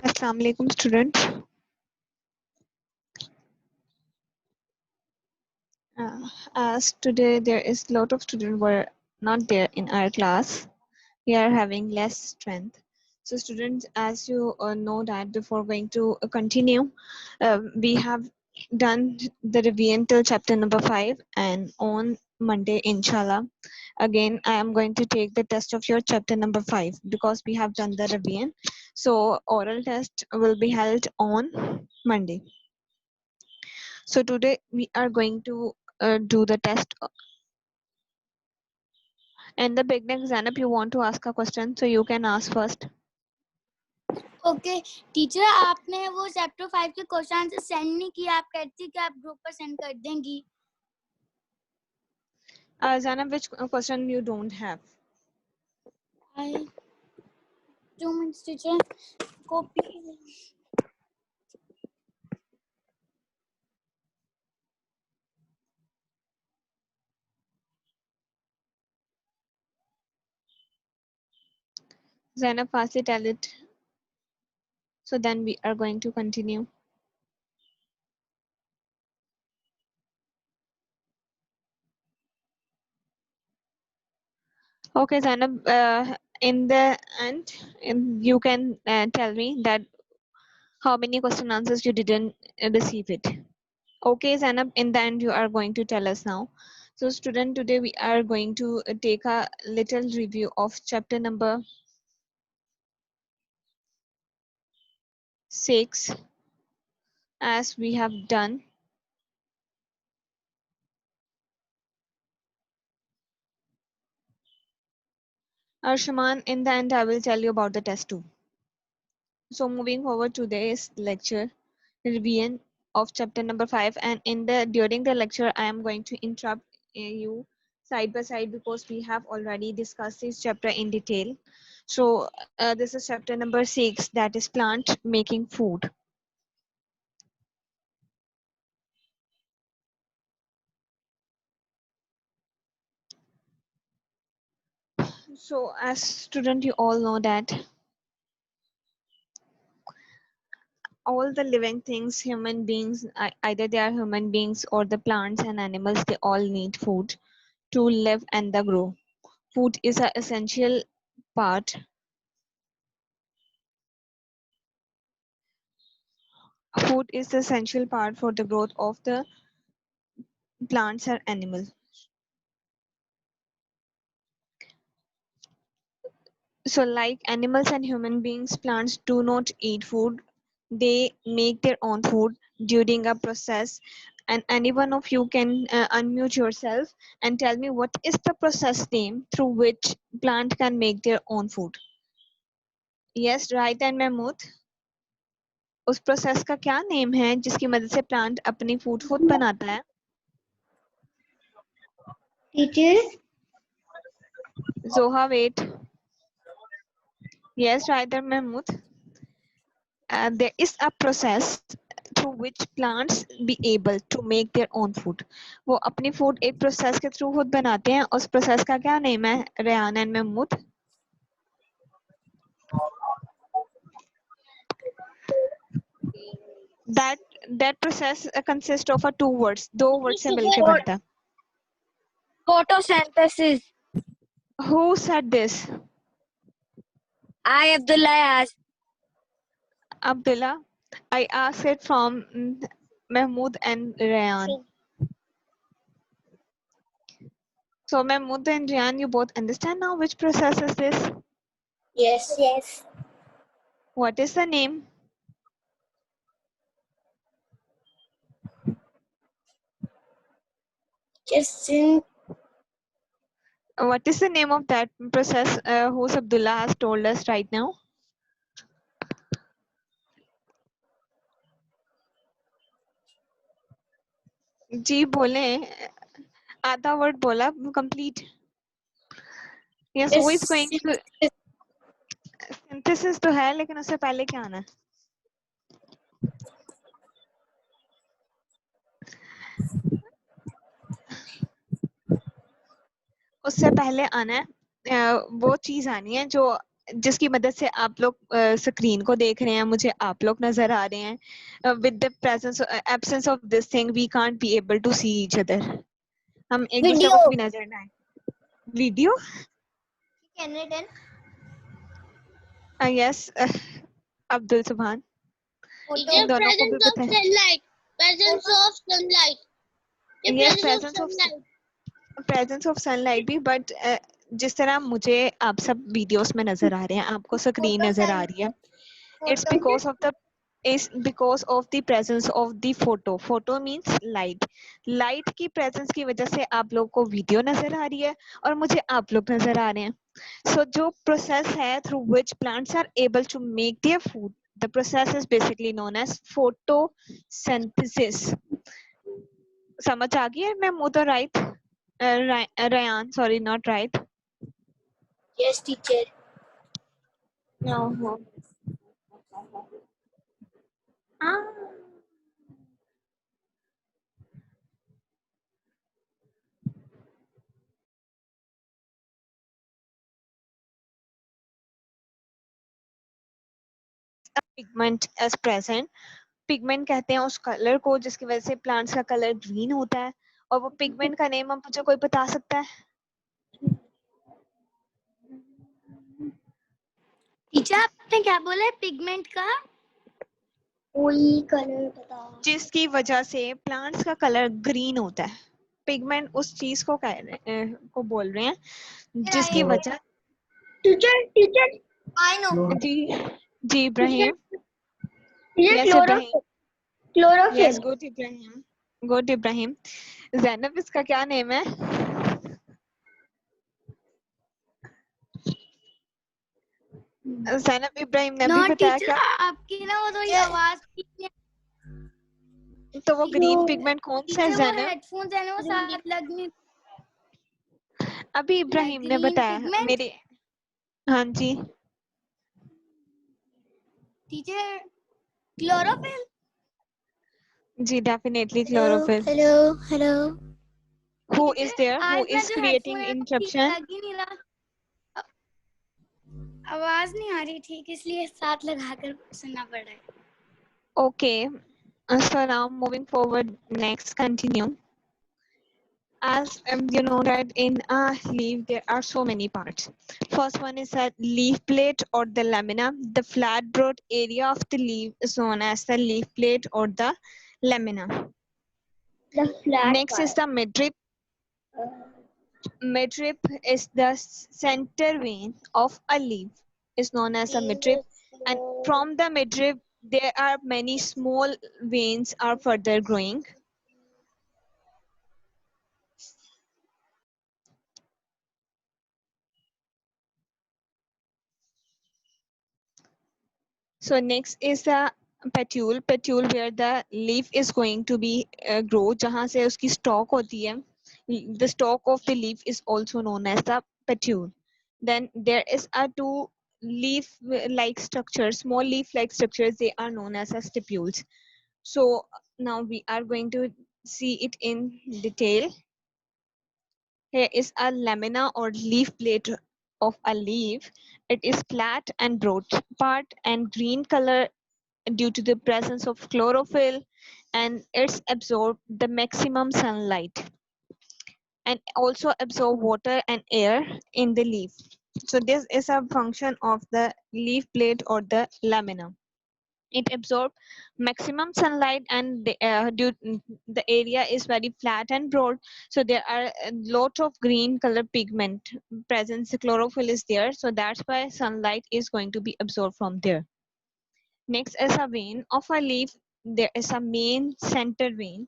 Assalamu alaikum students. As today there is a lot of students were not there in our class, we are having less strength. So students, as you know that before going to continue, we have done the revision till chapter number 5, and on Monday inshallah again I am going to take the test of your chapter number 5 because we have done the revision. So oral test will be held on Monday. So today we are going to do the test. In the beginning, Zainab, you want to ask a question, so you can ask first. Okay teacher, आपने वो chapter 5 के question send नहीं किया, आप कहती कि आप group पर सेंड कर देंगी। Zainab, which question you don't have? I 2 minutes teacher, copy. Zainab, fastly tell it. So then we are going to continue. Okay, Zainab, in the end, you can tell me that how many question answers you didn't receive it. Okay, Zainab, in the end, you are going to tell us now. So student, today we are going to take a little review of chapter number 6 as we have done. Shaman, in the end, I will tell you about the test too. So moving forward to today's lecture, revision of chapter number 5, and during the lecture, I am going to interrupt you side by side because we have already discussed this chapter in detail. So this is chapter number 6, that is plant making food. So as student, you all know that all the living things, human beings, either they are human beings or the plants and animals, they all need food to live and the grow. Food is an essential part. Food is the essential part for the growth of the plants and animals. So like animals and human beings, plants do not eat food. They make their own food during a process. And any one of you can unmute yourself and tell me what is the process name through which plant can make their own food. Yes, right, and Mahmood. उस process का क्या name है जिसकी मदद से plant अपनी food खुद बनाता है? Teacher Zoha, wait. Yes, right there, Mahmood. There is a process through which plants be able to make their own food. वो अपनी food एक process के through खुद बनाते हैं. उस process का क्या name है, Rehan and Mahmood? That process consists of a two words. दो words से मिलके बनता है. photosynthesis. Who said this? I Abdullah asked. Abdullah. I asked it from Mahmood and Rayan. So Mahmood and Rayan, you both understand now which process is this? Yes. What is the name? Just in What is the name of that process whose Abdullah has told us right now? जी बोले, आधा word बोला, complete. Yes, who is going to synthesis तो है, लेकिन उससे पहले क्या आना है? उससे पहले आना है वो चीज आनी है जो जिसकी मदद से आप लोग स्क्रीन को देख रहे हैं, मुझे आप लोग नजर आ रहे हैं। With the presence absence of this thing we can't be able to see each other. हम एक दूसरे को वीडियो कभी नजर ना आए। Video, can it and yes, Abdul Subhan, इन फोटो दोनों को भी presence of पता है। sunlight. Presence of sunlight. The yes, presence of sunlight. Presence of sunlight भी, बट जिस तरह मुझे आप सब वीडियोस में नजर आ रहे हैं, आपको स्क्रीन नजर आ रही है, it's because of the is because of the presence of the photo means light की presence की वजह से आप लोग को वीडियो नजर आ रही है और मुझे आप लोग नजर आ रहे हैं। so जो process है through which plants are able to make their food, the process is basically known as photosynthesis। समझ आ गई है? मैं मुँह तो right, Ryan, sorry, not right. Yes teacher pigment as present, pigment कहते हैं उस कलर को जिसकी वजह से प्लांट्स का कलर ग्रीन होता है। और वो पिगमेंट का नेम अब मुझे कोई बता सकता है? टीचर आपने क्या बोला है पिगमेंट का कोई कलर बता जिसकी वजह से प्लांट्स का कलर ग्रीन होता है। पिगमेंट उस चीज को को बोल रहे हैं जिसकी वजह। Teacher, आई नो जी, जी Ibrahim, teacher, yes Ibrahim, chlorophyll. Yes good Ibrahim, good Ibrahim. Zainab, इसका क्या नेम है? जैनब इब्राहिम ने भी नो बताया टीचर क्या? आपकी ना वो थोड़ी आवाज तो वो ग्रीन पिगमेंट कौन सा है टीचर वो जैनब? हेडफोन्स है ना वो साथ लग नहीं अभी इब्राहिम ने ग्रीन बताया पिगमेंट मेरे। हाँ जी, टीचर क्लोरोफिल जी definitely chlorophyll. Hello hello Who is teacher there? Who आज ना is जो हेडफोन creating है वो ठीक interruption? लग ही नहीं रहा आवाज नहीं आ रही ठीक इसलिए साथ लगाकर सुनना पड़ रहा है Okay. So now moving forward, next continue. As you know that in a leaf there are so many parts. First one is that leaf plate or the lamina. The flat broad area of the leaf is known as the leaf plate or the lamina. The flat Next part. is the midrib. Midrib is the center vein of a leaf, is known as a midrib, and from the midrib there are many small veins are further growing. So next is the petule. Petule where the leaf is going to be grow, जहाँ से उसकी stalk होती है. The stalk of the leaf is also known as the petule. Then there is a two leaf-like structures, small leaf-like structures. They are known as stipules. So now we are going to see it in detail. Here is a lamina or leaf plate of a leaf. It is flat and broad part and green color due to the presence of chlorophyll, and it's absorb the maximum sunlight and also absorb water and air in the leaf. So this is a function of the leaf plate or the lamina. It absorbs maximum sunlight and the area is very flat and broad, so there are a lot of green color pigment presence. The chlorophyll is there, so that's why sunlight is going to be absorbed from there. Next is a vein of a leaf. There is a main center vein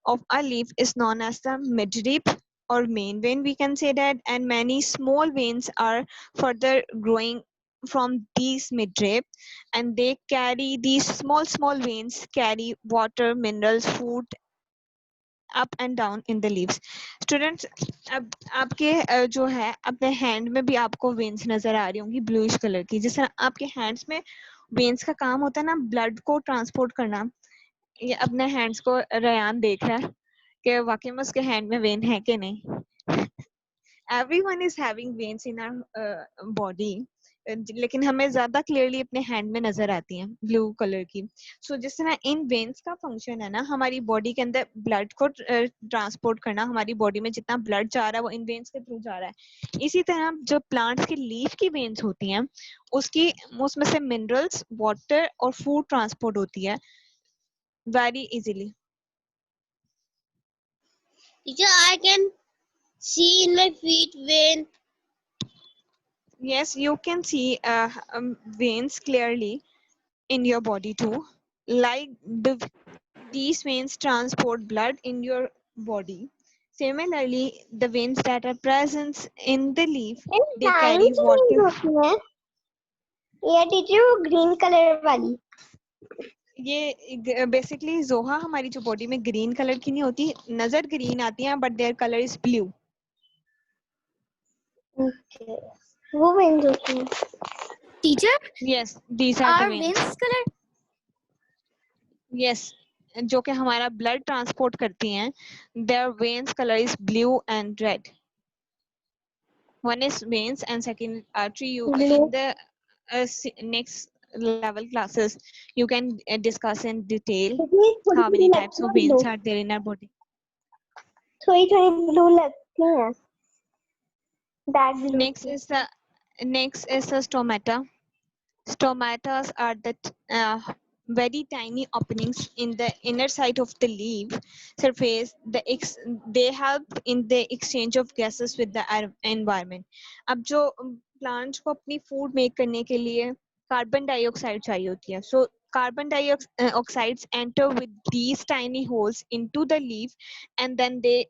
of a leaf is known as the midrib or main vein, we can say that, and many small veins are further growing from these midrib, and they carry these small veins carry water, minerals, food up and down in the leaves. Students, अब आपके जो है अपने hand में भी आपको veins नजर आ रही होंगी ब्लूइश कलर की, जिस तरह आपके हैंड्स में वेन्स का काम होता है ना ब्लड को ट्रांसपोर्ट करना। ये अपने हैंड्स को रयान देख रहा है कि वाकई में उसके हैंड में वेन है कि नहीं। Everyone is having veins in our body. लेकिन हमें ज्यादा क्लियरली अपने हैंड में नजर आती हैं ब्लू कलर की। सो जिस तरह इन वेन्स का फंक्शन है ना, हमारी बॉडी के अंदर ब्लड को ट्रांसपोर्ट करना, हमारी बॉडी में जितना ब्लड जा रहा है वो इन वेन्स के थ्रू जा रहा है। इसी तरह जो प्लांट्स की लीफ की वेन्स होती हैं उसकी उसमें से मिनरल्स, वाटर और फूड ट्रांसपोर्ट होती है very easily. Teacher, I can see in my feet vein. Yes, you can see veins clearly in your body too. Like these veins transport blood in your body. Similarly, the veins that are present in the leaf, they line carry की water. veins होती हैं या teacher वो green colour वाली? ये basically जोहा हमारी जो बॉडी में ग्रीन कलर की नहीं होती, नजर ग्रीन आती हैं but their colour is blue. Okay, वो veins होती हैं। Teacher, yes, these are the are veins. veins color? Yes, जो कि हमारा ब्लड ट्रांसपोर्ट करती हैं। Their veins colour is blue and red. One is veins and second artery. You Blue. in the next level classes you can discuss in detail how many types of veins are there in our body. थोड़ी थोड़ी blue लगती हैं, dark blue Next is the stomata. Stomatas are the very tiny openings in the inner side of the leaf surface. They help in the exchange of gases with the environment. अब जो plant को अपनी food make करने के लिए carbon dioxide चाहिए होती है, so carbon dioxides enter with these tiny holes into the leaf, and then they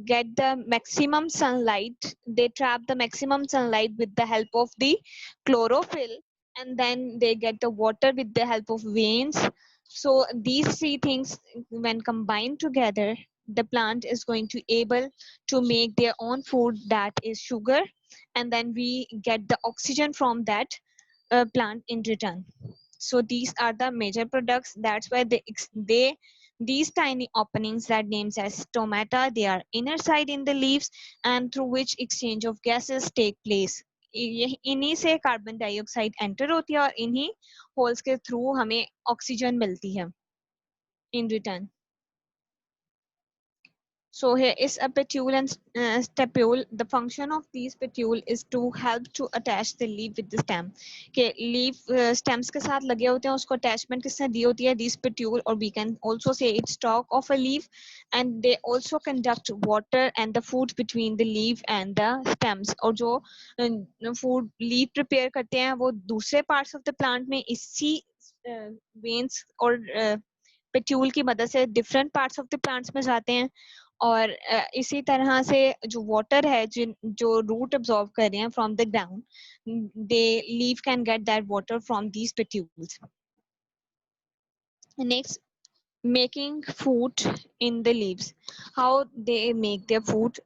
get the maximum sunlight. They trap the maximum sunlight with the help of the chlorophyll, and then they get the water with the help of veins. So these three things when combined together, the plant is going to able to make their own food, that is sugar, and then we get the oxygen from that plant in return. So these are the major products. That's why they these tiny openings that names as stomata, they are inner side in the leaves, and through which exchange of gases take place. इन्हीं से carbon dioxide enter होती है और इन्हीं holes के through हमें oxygen मिलती है in return. So here is a petule and stepule. The function of these petule is to help to attach the leaf with the stem. के leaf stems के साथ लगे होते हैं, उसको attachment किसने दी होती है? These petule, or we can also say it's stalk of a leaf, and they also conduct water and the food between the leaf and the stems. और जो food leaf prepare करते हैं वो दूसरे parts of the plant में इसी veins और पेट्यूल की मदद से different parts of the plants में जाते हैं, और इसी तरह से जो वाटर है जो रूट अब्सॉर्ब कर रहे हैं from the ground, they leaf can get that water from these petioles. Next, making food in the leaves. How they make their food?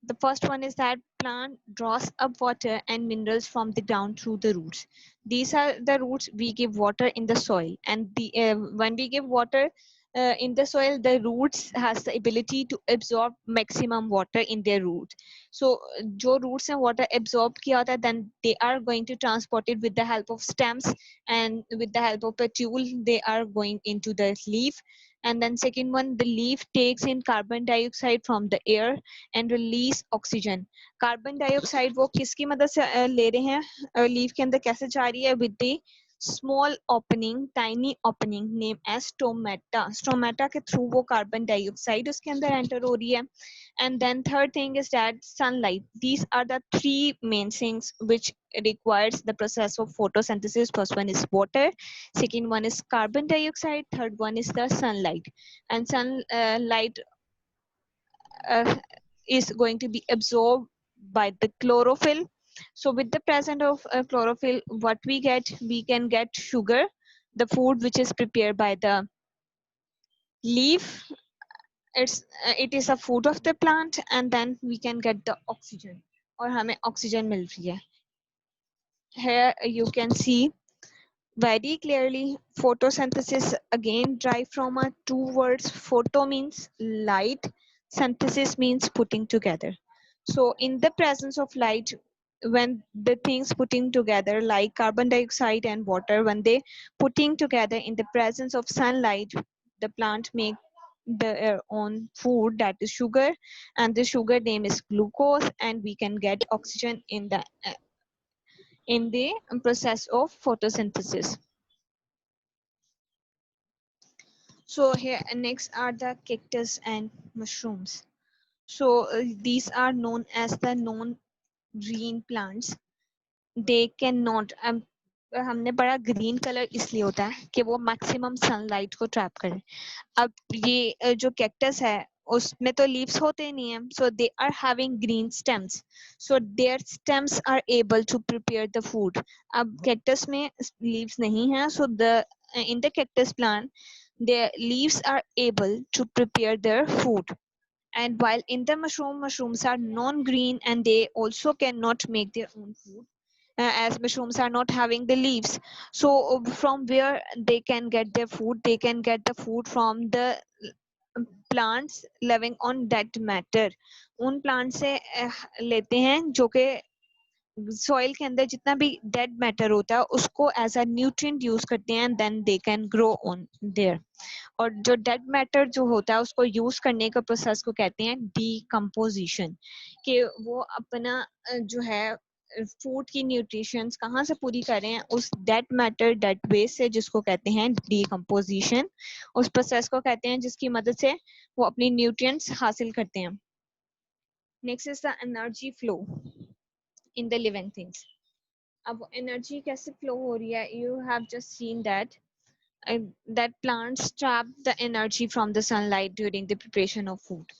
The first one is that plant draws up water and minerals from the ground through the roots. These are the roots. We give water in the soil, and when we give water in the soil, the roots has the ability to absorb maximum water in their root. So जो roots and water absorb किया होता है, then they are going to transport it with the help of stems, and with the help of petule they are going into the leaf. And then second one, the leaf takes in carbon dioxide from the air and release oxygen. Carbon dioxide वो किसकी मदद से ले रहे हैं, leaf के अंदर कैसे जा रही है? With the small opening, tiny opening name as stomata. Stomata के थ्रू वो कार्बन डाइऑक्साइड उसके अंदर एंटर हो रही है. And then third thing is that sunlight. These are the three main things which requires the process of photosynthesis. First one is water, second one is carbon dioxide, third one is the sunlight. And sunlight is going to be absorbed by the chlorophyll. So with the presence of chlorophyll, what we can get sugar, the food which is prepared by the leaf. It is a food of the plant, and then we can get the oxygen, और हमें oxygen मिल रही है. Here you can see very clearly photosynthesis again derived from two words. Photo means light, synthesis means putting together. So in the presence of light, when the things putting together like carbon dioxide and water, when they putting together in the presence of sunlight, the plant make their own food, that is sugar, and the sugar name is glucose, and we can get oxygen in the process of photosynthesis. So here next are the cactus and mushrooms. So these are known as the non-green plants. They cannot हमने पढ़ा green colour इसलिए होता है कि वो maximum sunlight को trap करे. अब ये जो कैक्टस है उसमें तो लीव्स होते ही नहीं है, so they are having green stems, so their stems are able to prepare the food. अब कैक्टस में leaves नहीं है, so the in the cactus plant their leaves are able to prepare their food. And while in the mushrooms are non-green and they also cannot make their own food, as mushrooms are not having the leaves. So from where they can get their food? They can get the food from the plants living on that matter. उन plants से लेते हैं जो कि soil के अंदर जितना भी dead matter होता है उसको as a nutrient use करते हैं, and then they can grow on there. और जो डेड मैटर जो होता है उसको यूज करने का प्रोसेस को कहते हैं डीकम्पोजिशन, कि वो अपना जो है फूड की न्यूट्रिशंस कहाँ से पूरी कर रहे हैं? उस डेड मैटर डेड वेस्ट से, जिसको कहते हैं डीकम्पोजिशन. उस प्रोसेस को कहते हैं जिसकी मदद से वो अपनी न्यूट्रिएंट्स हासिल करते हैं. Next is the energy flow in the living things. अब एनर्जी कैसे फ्लो हो रही है? You have just seen that that plants trap the energy from the sunlight during the preparation of food.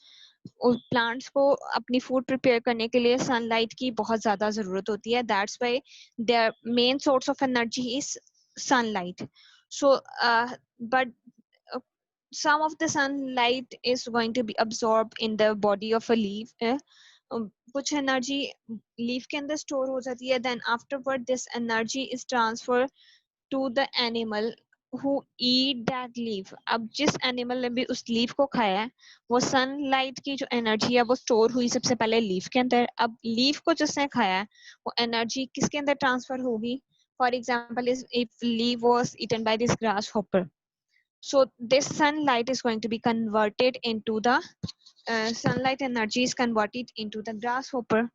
और plants को अपनी food prepare करने के लिए sunlight की बहुत ज़्यादा ज़रूरत होती है. That's why their main source of energy is sunlight. So but some of the sunlight is going to be absorbed in the body of a leaf. कुछ energy leaf के अंदर store हो जाती है. Then afterward this energy is transferred to the animal who eat that leaf. अब जिस animal ने भी उस लीफ को खाया है वो सनलाइट की जो एनर्जी है वो स्टोर हुई सबसे पहले लीफ के अंदर. अब लीफ को जिसने खाया है वो एनर्जी किसके अंदर ट्रांसफर होगी? For example if leaf was eaten by this grasshopper, so this sunlight is going to be converted into the sunlight energy is converted into the grasshopper.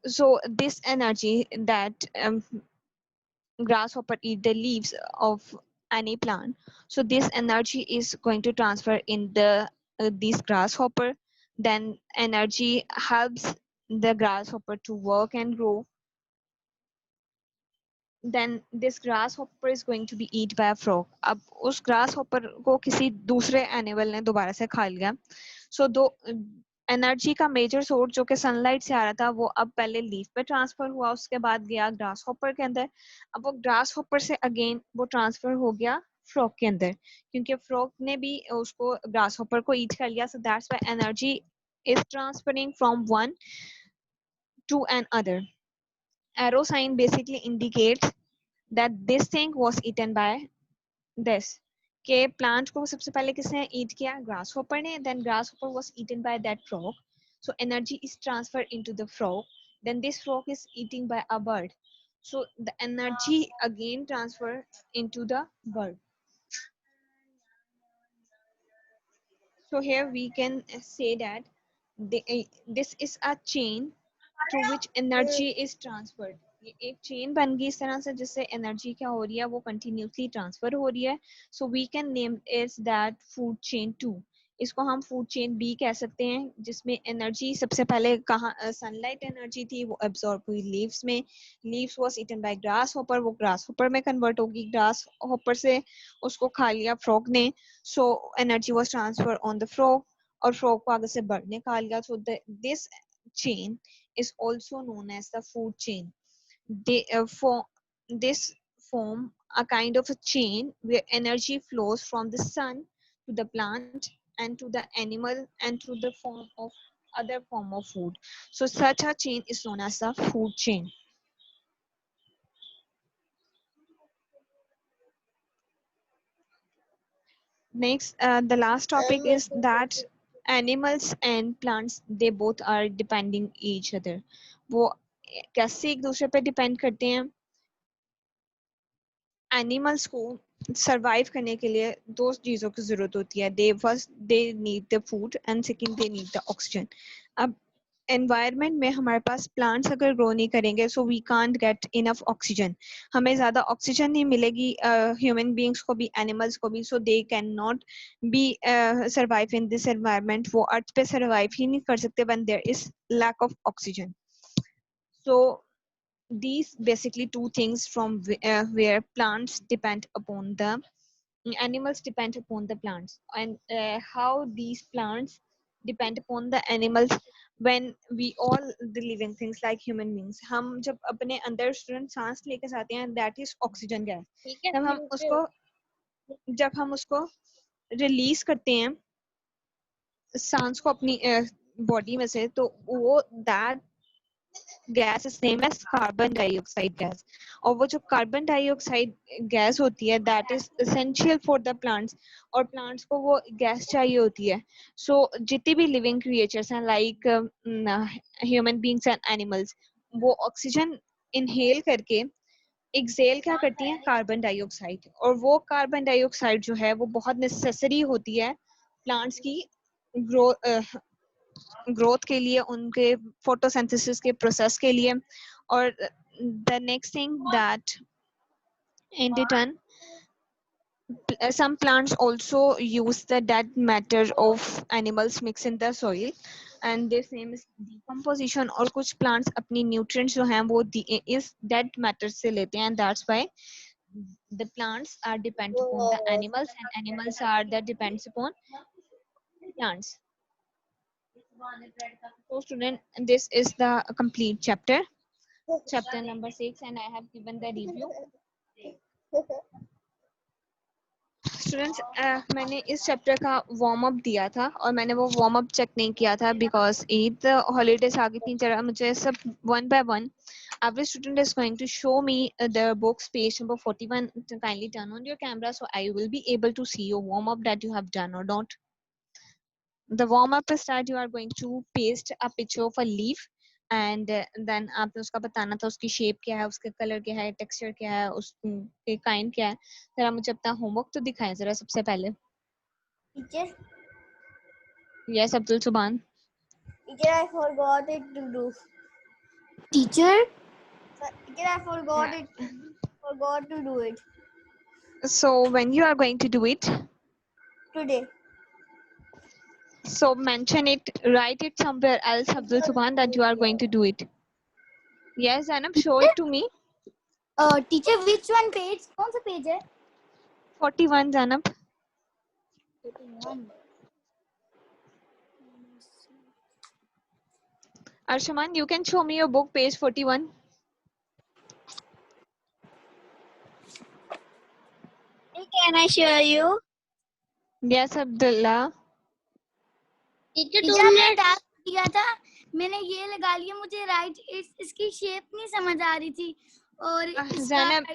So this energy that grasshopper eat the leaves of any plant, so this energy is going to transfer in the this grasshopper. Then energy helps the grasshopper to work and grow. Then this grasshopper is going to be eat by a frog. अब उस grasshopper को किसी दूसरे animal ने दोबारा से खा लिया. So दो एनर्जी का मेजर सोर्स जो कि सनलाइट से आ रहा था वो अब पहले लीफ पे ट्रांसफर हुआ, उसके बाद गया ग्रास हॉपर के अंदर. अब वो ग्रास हॉपर से अगेन वो ट्रांसफर हो गया फ्रॉग के अंदर, क्योंकि फ्रॉग ने भी उसको ग्रास हॉपर को ईट कर लिया. So that's why energy is transferring from one to another. Arrow sign basically indicates that this thing was eaten by this. के प्लांट को सबसे पहले किसने ईट किया? ग्रास हॉपर ने. Then grasshopper was eaten by that frog, so energy is transferred into the frog. Then this frog is eating by a bird, so the energy again transfer into the bird. So here we can say that this is a chain through which energy is transferred. ये एक chain बन गई इस तरह से जिससे energy क्या हो रही है वो कंटिन्यूसली ट्रांसफर हो रही है. So we can name is that food chain 2. इसको हम फूड चेन बी कह सकते हैं, जिसमें एनर्जी सबसे पहले कहाँ सनलाइट एनर्जी थी वो एब्जॉर्ब हुई लीव्स में. Leaves was eaten by grasshopper, वो ग्रास हॉपर में कन्वर्ट होगी. ग्रास हॉपर से उसको खा लिया फ्रॉग ने, so energy was transfer on the frog, और फ्रॉग को आगे से बर्ड ने खा लिया. So this chain is also known as the food chain. They this form a kind of a chain where energy flows from the sun to the plant and to the animal and to the form of other form of food. So such a chain is known as the food chain. Next, the last topic is that animals and plants, they both are depending each other. वो कैसे एक दूसरे पे depend करते हैं? Animals को survive करने के लिए दो चीज़ों की ज़रूरत होती है. They first they need the food and second they need the oxygen. अब एनवायरनमेंट में हमारे पास प्लांट्स अगर ग्रो नहीं करेंगे so we can't get enough oxygen. हमें ज़्यादा ऑक्सीजन नहीं मिलेगी ह्यूमन बीइंग्स को भी एनिमल्स को भी. So they can not be survive in this environment. वो अर्थ पे सर्वाइव ही नहीं कर सकते when there is lack of oxygen. So these basically two things from where plants depend upon the animals depend upon the plants, and how these plants depend upon the animals. When we all the living things like human beings, हम जब अपने अंदर student सांस लेके जाते हैं that is oxygen gas. जब हम उसको रिलीज करते हैं सांस को अपनी बॉडी में से, तो वो that gas is name as carbon dioxide gas. और वो जो कार्बन डाइऑक्साइड गैस होती है that is essential for the plants. और प्लांट्स को वो गैस चाहिए होती है. सो जितने भी लिविंग क्रिएचर्स हैं like human beings and animals, वो ऑक्सीजन इनहेल करके एक्सेल क्या करती हैं? Carbon dioxide. और वो कार्बन डाइऑक्साइड जो है वो बहुत नेसेसरी होती है प्लांट्स की ग्रोथ के लिए, उनके फोटोसिंथेसिस के प्रोसेस के लिए. और the next thing that in return some plants also use the dead matter of animals mix in the soil and this name is decomposition. और कुछ plants अपनी nutrients जो हैं वो इस dead matter से लेते हैं, and that's why the plants are dependent upon the animals and animals are that depends upon plants. So student, this is the complete chapter number 6, and I have given the review. Students मैंने इस chapter का warm up दिया था और मैंने वो warm up check नहीं किया था बिकॉज ईद हॉलीडेज आ गई थी. जरा मुझे सब one by one. every student is going to show me the books page number 41. Kindly turn on your camera so I will be able to see your warm up that you have done or not. The warm up is that you are going to paste a picture of a leaf and then आपने उसका बताना था उसकी shape क्या है, उसका colour क्या है, टेक्सचर क्या है, उसके काइंड क्या है. जरा मुझे अपना होमवर्क तो दिखाएं जरा सबसे पहले. Teacher, यस अब्दुल सुभान. teacher, I forgot it to do. Teacher, Teacher, I forgot to do it So when you are going to do it, today. so mention it, write it somewhere else Abdul Subhan that you are going to do it. Yes Zainab, show it to me. teacher, which one page? कौन सा page है? 41 Zainab. 41. Arshaman, you can show me your book page 41. Can I show you? Yes Abdullah. Teacher teacher तुमने ने task दिया था, मैंने ये लगा लिया. मुझे राइट इसकी शेप नहीं समझ आ रही थी. और ज़ैनब,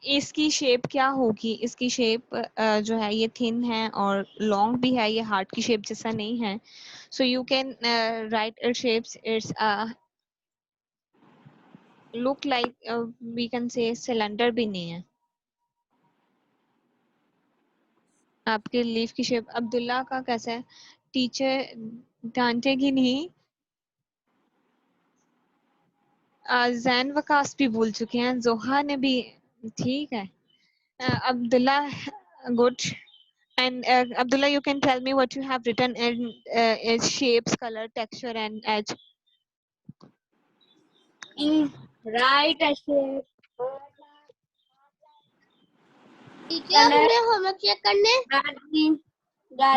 इसकी शेप क्या होगी? इसकी शेप जो है ये थिन है और लॉन्ग भी है, ये हार्ट की शेप जैसा नहीं है. So you can write it shapes. It's look like we can say cylinder भी नहीं है. आपके लीफ की शेप. अब्दुल्ला का कैसा है? टीचर डांटेगी नहीं. जैन वकास भी भूल चुके हैं, जोहा ने भी. ठीक है. Abdullah, good. And Abdullah, you can tell me what you have written in its shapes, color, texture, and edge. Right shape. Teacher हमने होमवर्क चेक करने ग्रीन,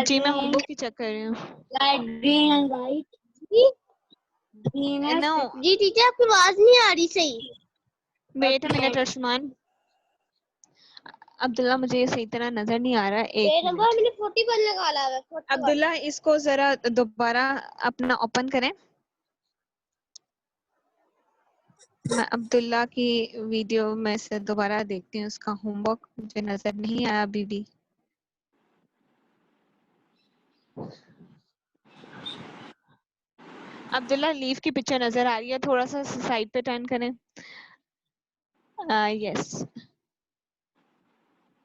जी मैं होमवर्क ही चेक कर रही हूँ. Light green and white. Green है. No, जी teacher आपकी आवाज नहीं आ रही सही. wait a minute Arshman. Abdullah, मुझे ये सही तरह नजर नहीं आ रहा. पेज एक नंबर मिनट. मैंने 41 निकाला है. 41. अब्दुल्ला, इसको जरा दोबारा अपना ओपन करें. मैं अब्दुल्ला की वीडियो में से दोबारा देखती हूँ. उसका होमवर्क मुझे नजर नहीं आया अभी भी. अब्दुल्ला लीफ की पिक्चर नजर आ रही है, थोड़ा सा साइड पे टर्न करें। यस,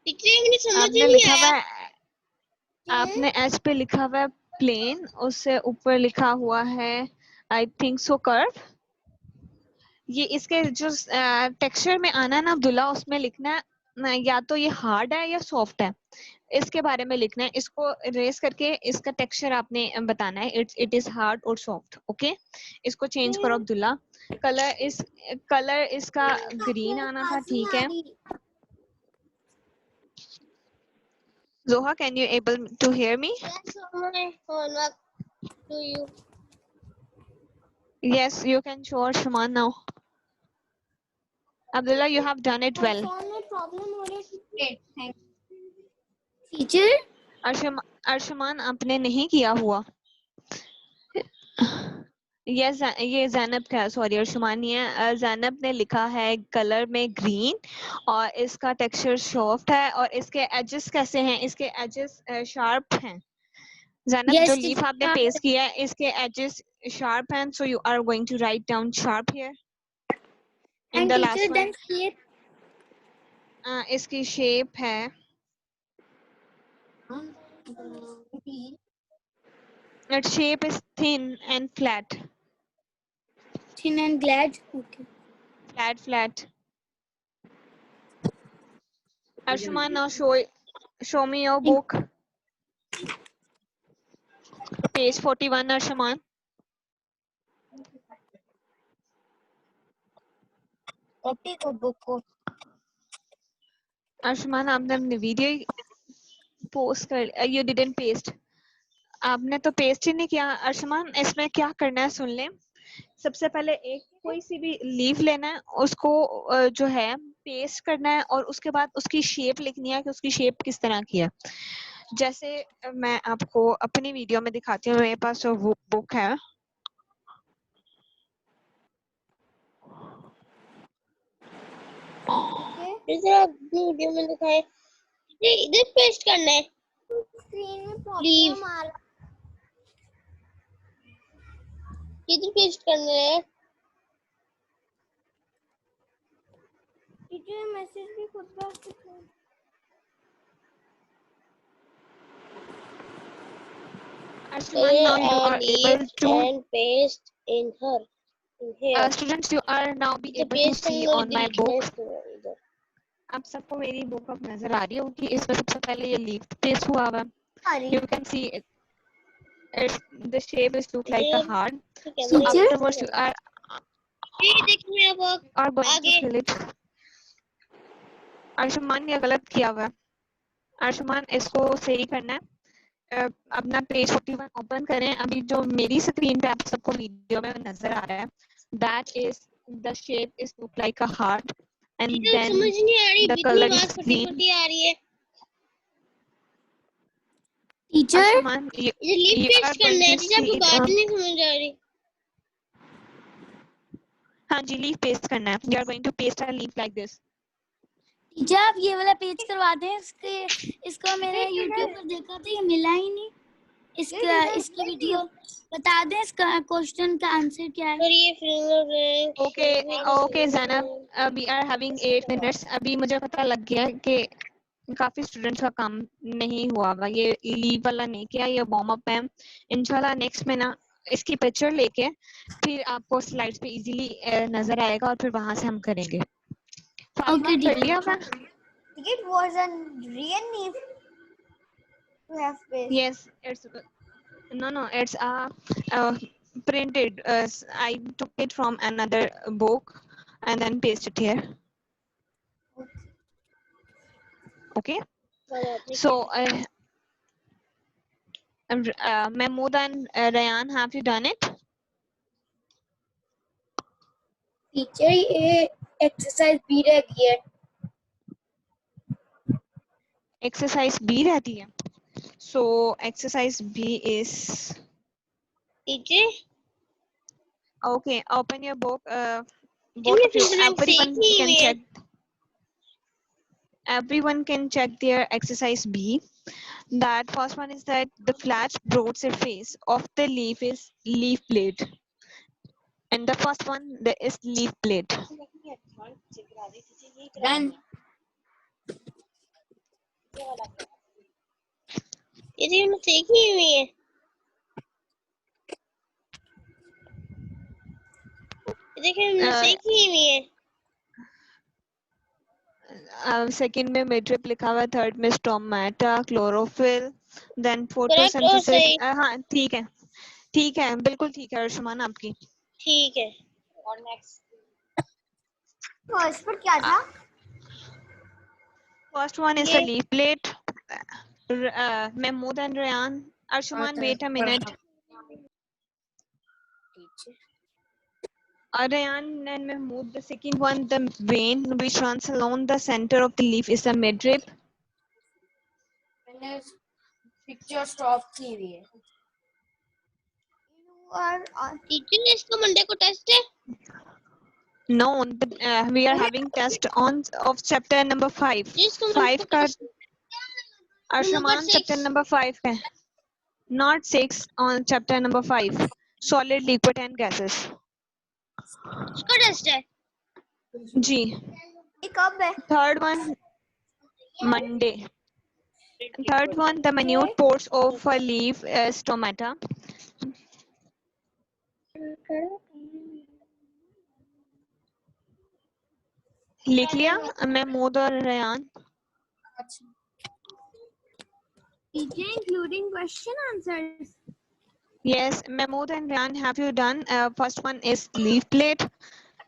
टीचर मुझे समझ आपने नहीं लिखा हुआ आया। है, आपने एच पे लिखा हुआ है प्लेन, उससे ऊपर लिखा हुआ है आई थिंक सो कर्व। ये इसके जो टेक्सचर में आना है ना अब्दुल्ला, उसमें लिखना है या तो ये हार्ड है या सॉफ्ट है, इसके बारे में लिखना है। इसको रेस करके इसका टेक्सचर आपने बताना है, इट इज हार्ड और सॉफ्ट। ओके, इसको चेंज करो अब्दुल्ला। कलर इसका ग्रीन आना था, ठीक है। Zoha, can you able to hear me? Yes, my homework to you. Yes, you can show Arshman now. Abdullah, you have done it well. Phone में problem हो रही है टीचर। अर्शमान आपने नहीं किया हुआ। ये जैनब का, सॉरी अर्शमान नहीं है, जैनब ने लिखा है कलर में ग्रीन और इसका टेक्सचर सॉफ्ट है और इसके एजेस कैसे हैं, इसके एजेस शार्प हैं। जैनब, Yes, जो teacher, लीफ आपने पेस्ट किया है इसके एजेस शार्प हैं, so you are going to write down sharp here in and the teacher last then one. shape इसकी शेप है, its shape is thin and flat. thin and glad. Okay. Flat. Arshman, now show me your book. Page 41, Arshman. Copy को book को Arshman, आपने अपनी video post कर, you didn't paste. आपने तो paste ही नहीं किया। अर्शमान, इसमें क्या करना है सुन ले। सबसे पहले एक कोई सी भी लीफ लेना है, उसको जो है पेस्ट करना है और उसके बाद उसकी शेप लिखनी है कि उसकी शेप किस तरह की है। जैसे मैं आपको अपनी वीडियो में दिखाती हूँ, मेरे पास जो बुक है, टीचर आप वीडियो में दिखाए, ये इधर पेस्ट करना है। स्क्रीन में Leave. प्रॉब्लम आ रहा इधर पेस्ट करना है। टीचर मैसेज भी खुद पर Arshman, now you are able to and paste in here. students, you are now be इधर able to पेस्ट see करना और on इधर my लिखना है book. इसको इधर। आप सबको मेरी बुक अब नजर आ रही होगी। इसमें सबसे पहले ये लीफ पेस्ट हुआ हुआ है। You can see the shape is look like a heart. So Teacher? afterwards you are ये देखो मेरा वर्क going to आगे। fill it. अर्शमान, ये गलत किया हुआ है। अर्शमान, इसको सही करना है। अपना पेज 41 ओपन करें। अभी जो मेरी स्क्रीन पे आप सबको वीडियो में नजर आ रहा है, that is the shape is look like a heart and teacher then समझ नहीं आ रही, the बीच color में is बात green. फटी आ रही है। टीचर अर्शमान, इधर leaf you are paste going करना है। to टीचर आपको see बात नहीं समझ आ रही। हाँ जी, लीफ पेस्ट करना है। You are going to paste a leaf like this. Teacher आप ये वाला पेज करवा दें। इसको मैंने YouTube पर देखा था, ये मिला ही नहीं। इसका वीडियो बता दें, इसका क्वेश्चन का आंसर क्या है। और ये finger Okay Zainab, we are having 8 minutes. अभी मुझे पता लग गया कि काफी स्टूडेंट्स का काम नहीं हुआ हुआ। ये लीव वाला नहीं किया, ये वार्म अप है। इंशाल्लाह नेक्स्ट में ना इसकी पिक्चर लेके फिर आपको स्लाइड्स पे इजीली नजर आएगा और फिर वहां से हम करेंगे। फातिमा, कर लिया आपने? It was a real leaf to have paste. Yes, it's no, it's printed. I took it from another book and then pasted here. Okay. So, Mahmood and Rayan, have you done it? Teacher ये exercise भी रह गई है। Exercise B रहती है. So exercise B is teacher okay. Open your book. Both of you, everyone can check. Everyone can check their exercise B. That first one is that the flat broad surface of the leaf is leaf blade. And the first one, there is leaf plate. Done. ये तो हमने सीखी हुई है। ये देखिए हमने सीखी हुई है। सेकंड में मिड्रिप लिखा हुआ है, थर्ड में स्टोमेटा, क्लोरोफिल, देन Correct और फोटोसिंथेसिस। सही। हाँ ठीक है, ठीक है, बिल्कुल ठीक है अर्शमान आपकी। ठीक है। और नेक्स्ट फर्स्ट पर क्या था? First one is the leaf plate. Mahmood and Rayan, Arshman wait a minute. Arayan and Mahmood, the second one, the vein which runs along the center of the leaf is the midrib. मैंने picture stop की हुई है। Teacher इसका Monday को test है? No, but, we are having test on of chapter number 5. जिसको 5 का Arshaman Number chapter six. number 5 है, not 6 on chapter number 5. Solid, liquid and gases. उसका टेस्ट है? जी। ये कब है? Third one, Monday. Third one, the minute pores of a leaf is stomata. लिख लिया महमूद और Ryan? Teacher, including question answers. Yes, Mahmood and Ryan, have you done? First one is leaf plate,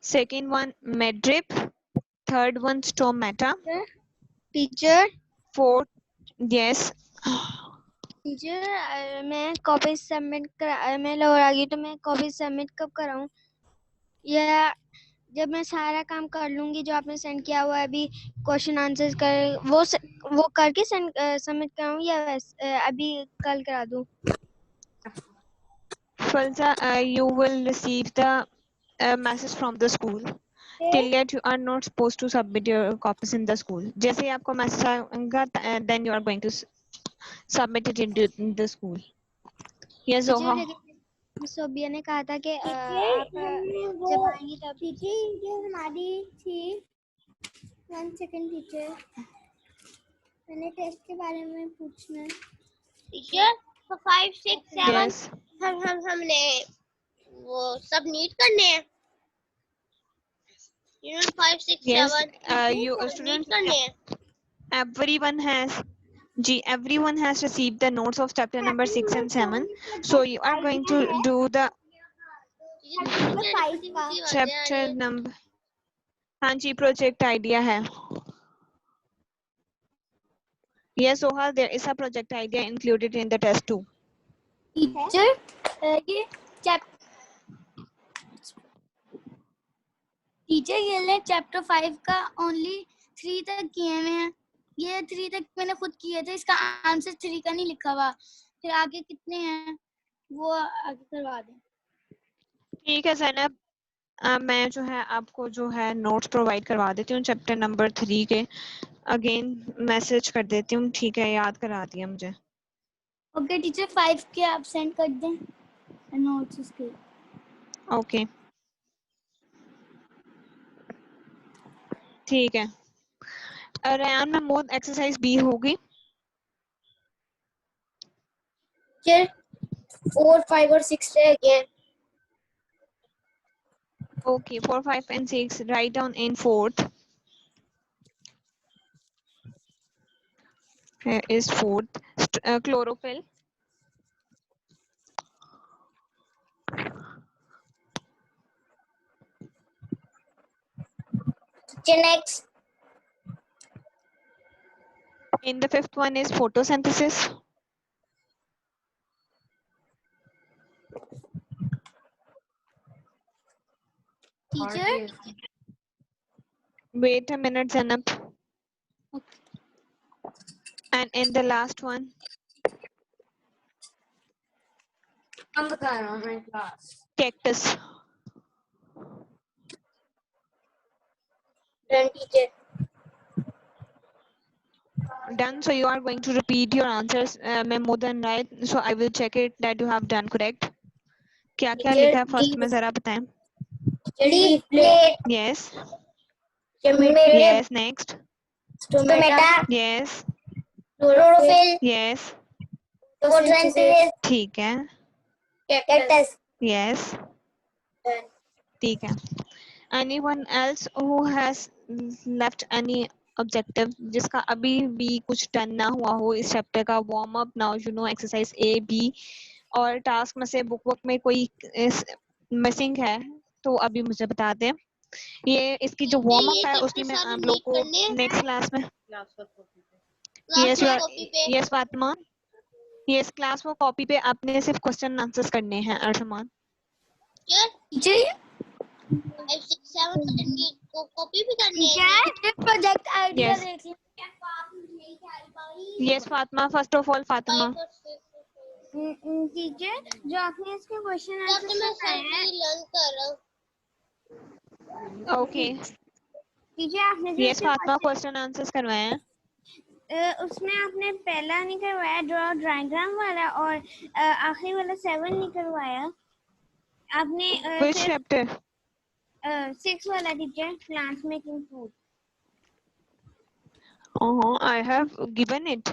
second one midrib, third one stomata, teacher fourth, yes. Teacher मैं copy submit करा, मैं lower आ गई तो मैं copy submit कब कराऊं? या जब मैं सारा काम कर लूंगी जो आपने सेंड किया हुआ है अभी क्वेश्चन आंसर्स कर वो करके सबमिट कराऊं या अभी कल करा दूं? Falsa, you will receive the message from the school. Till yet, you are not supposed to submit your copies in the school. जैसे ही आपको message आएगा, then you are going to submit it in the school. Yes, Zoha. Sobia ने कहा था कि आप जब आएंगी तब। टीचर जो हमारी थी 1 सेकंड टीचर, मैंने टेस्ट के बारे में पूछना। Teacher 5 6 7 Yes. हमने वो सब नीट करने हैं। Unit 5 6 Yes, 7 you neat students, करने हैं। everyone has received the notes of chapter number 6 and 7. So you are going to do the chapter number. हाँ जी, project idea है. Yes, Soha, there is a project idea included in the test too. Teacher, ये teacher ये ले chapter 5 का only 3 तक किए हुए हैं। ये 3 तक मैंने खुद किए थे, इसका आंसर 3 का नहीं लिखा हुआ। फिर आगे कितने हैं वो आगे करवा दें। ठीक है ज़ैनब, मैं जो है आपको जो है नोट्स प्रोवाइड करवा देती हूँ चैप्टर नंबर 3 के। अगेन मैसेज कर देती हूँ, ठीक है, याद करा दिया मुझे। ओके टीचर, 5 के आप सेंड कर दें नोट्स उसके। ओके ठीक है। रेयान महमूद, एक्सरसाइज बी होगी। टीचर 4 5 और 6 रह गए हैं। Okay, 4 5 and 6 write down in fourth. Here is fourth. Chlorophyll. Teacher next. In the fifth one is photosynthesis. Teacher Wait a minute, Zanab. And in the last one, हम बता रहा हूँ मैं class. cactus. Done teacher. Done. So you are going to repeat your answers more than right. So I will check it that you have done correct. क्या क्या लिखा है first में जरा बताएं। leaf plate, Yes. tomato, Yes. Next. tomato, Yes. chlorophyll, Yes. photosynthesis, ठीक है. cactus. Yes. Done. ठीक है. Anyone else who has left any objective जिसका अभी भी कुछ डन ना हुआ हो इस चैप्टर का? Warm up now you know exercise A B और टास्क में से बुक में कोई मिसिंग है तो अभी मुझे बता दें. ये इसकी जो वार्म अप है उसकी मैं आप लोग को नेक्स्ट क्लास में. Yes yes Fatima. Yes class में कॉपी पे आपने सिर्फ क्वेश्चन आंसर्स करने हैं. अर्शमान जी 5 6 7 की कॉपी भी करनी है. Project idea Yes. देख लीजिए. Yes Fatima. First of all Fatima. Teacher जो आपने इसके क्वेश्चन तब आंसर तो मैं बताए हैं, सर लर्न कर रहा हूँ. ओके. टीचर आपने जो यस इसके फातिमा क्वेश्चन आंसर्स करवाए हैं. उसमें आपने पहला नहीं करवाया ड्रॉ डायग्राम वाला और आखिरी वाला 7 नहीं करवाया आपने. Which chapter? 6 वाला teacher plants making food. I have given it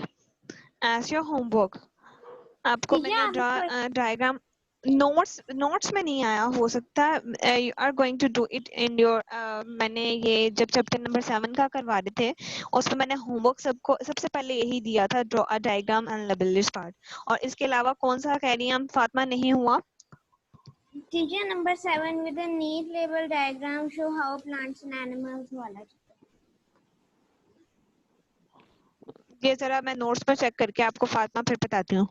as your homework. आपको ठीक है, मैंने आपको डायग्राम नोट्स में नहीं आया हो सकता है. You are going to do it in your. मैंने ये जब चैप्टर नंबर 7 का करवा रहे थे उसमें मैंने होमवर्क सबको सबसे पहले यही दिया था, draw a diagram and label this part. और इसके अलावा कौन सा कह रही हैं हम फातिमा? नहीं हुआ. Teacher number 7 with a neat label diagram show how plants and animals वाला. ये जरा मैं नोट्स पर चेक करके आपको फातिमा फिर बताती हूँ.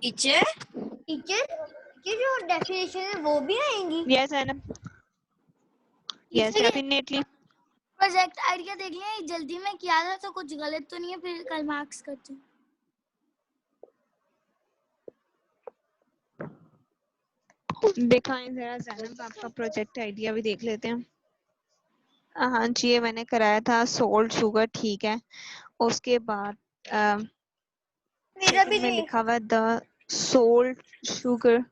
टीचर ये जो डेफिनेशन है वो भी आएंगी. Yes annum. Yes definitely. Project idea देख लिया. जल्दी में किया था तो कुछ गलत तो नहीं है, फिर कल मार्क्स करते हैं. दिखाएं जरा जैनब, आपका प्रोजेक्ट आइडिया भी देख लेते हैं. हाँ जी ये मैंने कराया था. सोल्ट शुगर ठीक है. उसके बाद मेरा भी में लिखा हुआ द सोल्ट शुगर